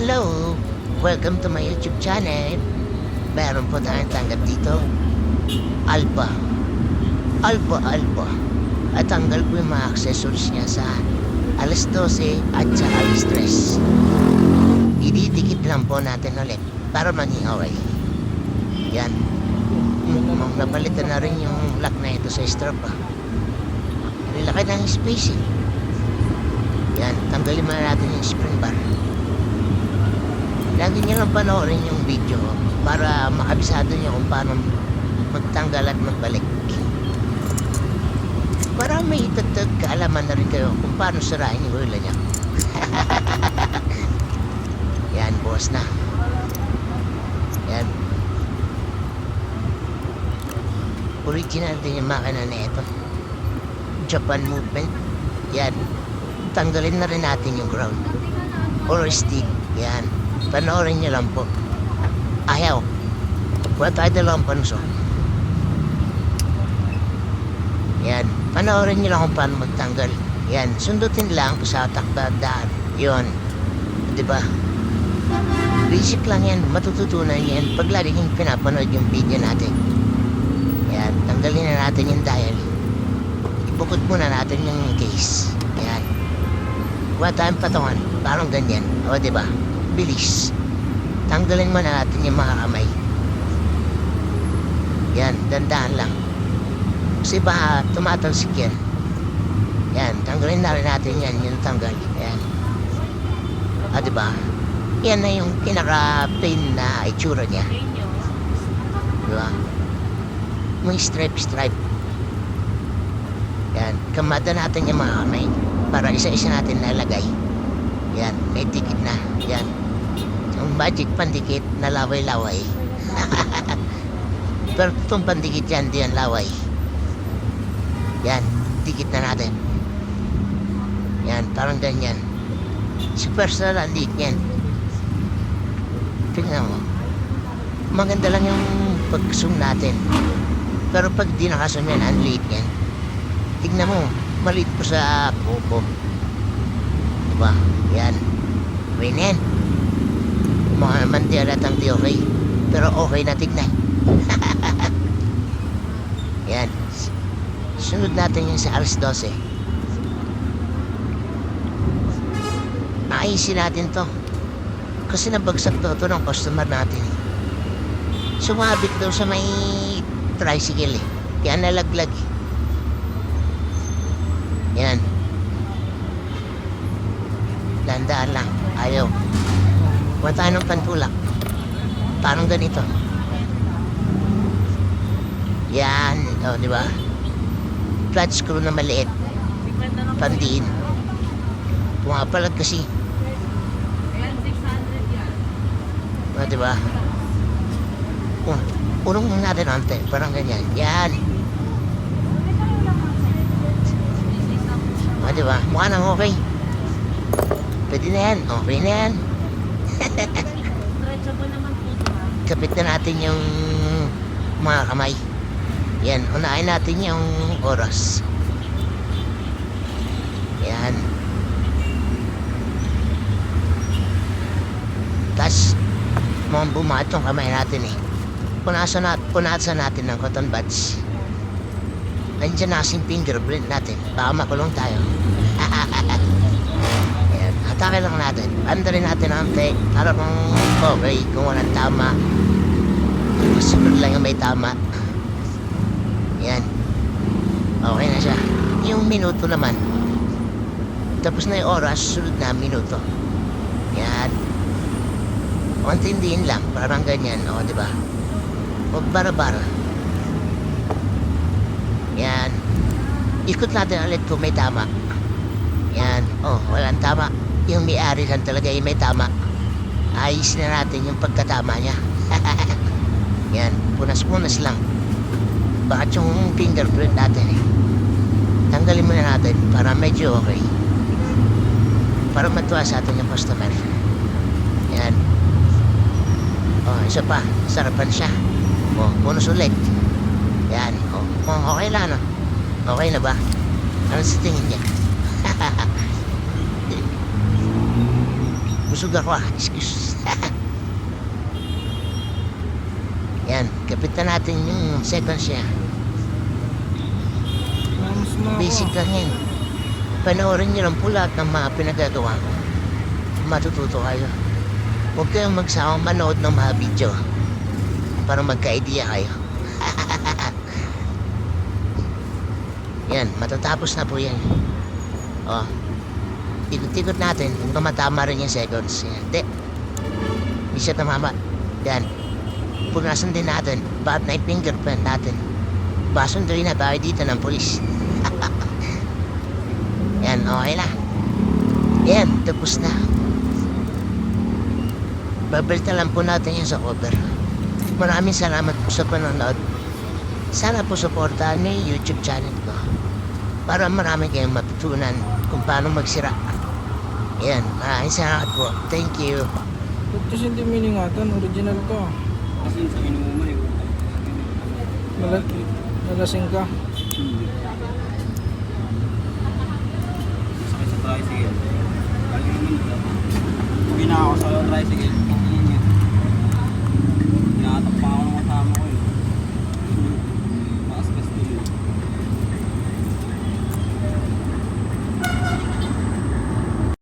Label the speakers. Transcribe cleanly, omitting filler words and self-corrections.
Speaker 1: Hello! Welcome to my YouTube channel. Meron po tayong tanggap dito. Alpha. Alpha. At tanggal po yung mga accessories niya sa alas 12 at sa alas 3. Ididikit lang po natin ulit para maging okay. Yan. Napalitan na rin yung lock na ito sa strap. Nilaki ng spacing. Yan. Tanggalin muna natin yung spring bar. Lagi nyo lang panoorin yung video para makabisado nyo kung paano magtanggal at magbalik. Para may itatag kaalaman na rin kayo kung paano sirain yung ulo nyo. Yan, boss na. Yan. Original din yung makina na ito. Japan movement. Yan. Tanggalin na rin natin yung ground. Or stick. Yan. Panoorin niyo lang po. Ayaw. Wala tayo dalawang panso. Yan. Panoorin niyo lang kung paano magtanggal. Yan. Sundutin lang sa takdadaan. Yun. Diba? Basic lang yan. Matututunan yan pag lagi yung pinapanood yung video natin. Yan. Tanggalin na natin yung dial. Ibukod muna natin yung case. Yan. Wala tayong patungan. Parang ganyan. O diba? Bilis. Tanggalin mo na natin yung mga kamay. Yan, dandaan lang. Kasi baka tumatalsik yan. Yan, tanggalin na rin natin yan, yung tanggal. Yan. Diba? Yan na yung pinaka-pain na itsura niya. Diba? May stripe. Yan, kamada natin yung mga kamay para isa-isa natin nalagay. Yan, may tikit na. Yan. Yung magic pandikit na laway-laway. Pero itong pandikit yan, di yan laway. Yan, dikit na natin. Yan, parang ganyan. Super ang liit yan. Tingnan mo. Maganda lang yung pag-zoom natin. Pero pag di nakasum yan, ang liit yan. Tingnan mo, maliit po sa kuko. Diba? Yan. Okay na yan. Mga naman di alatang di okay. Pero okay na tignan. Yan. Sunod natin yung sa alas 12. Ayusin natin to. Kasi nabagsak to ng customer natin. Sumabit daw sa may tricycle eh. Kaya nalaglag eh. Yan. Dandaan lang. Ayaw. Wala tayo ng pantulak. Parang ganito. Yan. O, di ba? Flat screw na maliit. Pandiin. Pumapalag kasi. O, di ba? Unong natin ante. Parang ganyan. Yan. O, di ba? Mukha nang okay. Pwede na yan. Okay na yan. Kapit na natin yung mga kamay. Yan. Unahin natin yung oras. Yan. Tapos, mga bumahat yung kamay natin eh. Punasan natin ng cotton buds. Nandiyan na kasing fingerprint natin. Baka makulong tayo. Atake lang natin. Andarin natin ang ante. Para kung okay, kung walang tama. Sunod lang yung may tama. Yan. Okay na siya. Yung minuto naman. Tapos na yung oras, sunod na minuto. Yan. Kontindihin lang. Parang ganyan. O, diba? Huwag bara-bara. Yan. Ikot natin ulit kung may tama. Yan. Oh, walang tama. Yung may-ari lang talaga yung may tama. Ayos na natin yung pagkatama niya. Yan, punas-punas lang. Bakit yung fingerprint natin eh. Tanggalin muna natin para medyo okay. Para matuwa sa atin yung customer. Yan. Oh, isa pa. Sarapan siya. Oh, bonus ulit. Yan. Oh, okay lang no? Okay na ba? Ano sa tingin niya? nabusog ako ah. Excuse. Yan, kapit na natin yung seconds niya. Basic lang yan. Panoorin nyo lang po lahat ng mga pinagagawa ko. Matututo kayo. Huwag kayong magsawang manood ng mga video para magka-idea kayo. Yan, matatapos na po yan. O, ikot-ikot natin kung matama rin yung seconds. Yan, hindi siya tamama. Yan, punasan din natin ba't na yung fingerprint natin. Basunduin na tayo dito ng polis. Yan, okay na. Yan, tapos na. Babalitan lang po natin yung sa cover. Maraming salamat po sa panonood. Sana po supportahan niyo yung YouTube channel ko para marami kayong matutunan kung paano magsira. Yan, maraming salamat po. Thank you.
Speaker 2: Ito hindi miningatan, original to.
Speaker 3: Kasi sa inuman eh.
Speaker 2: Nalasing ka.
Speaker 3: Sakit sa tricycle. Kali naman. Uwi na ako sa tricycle.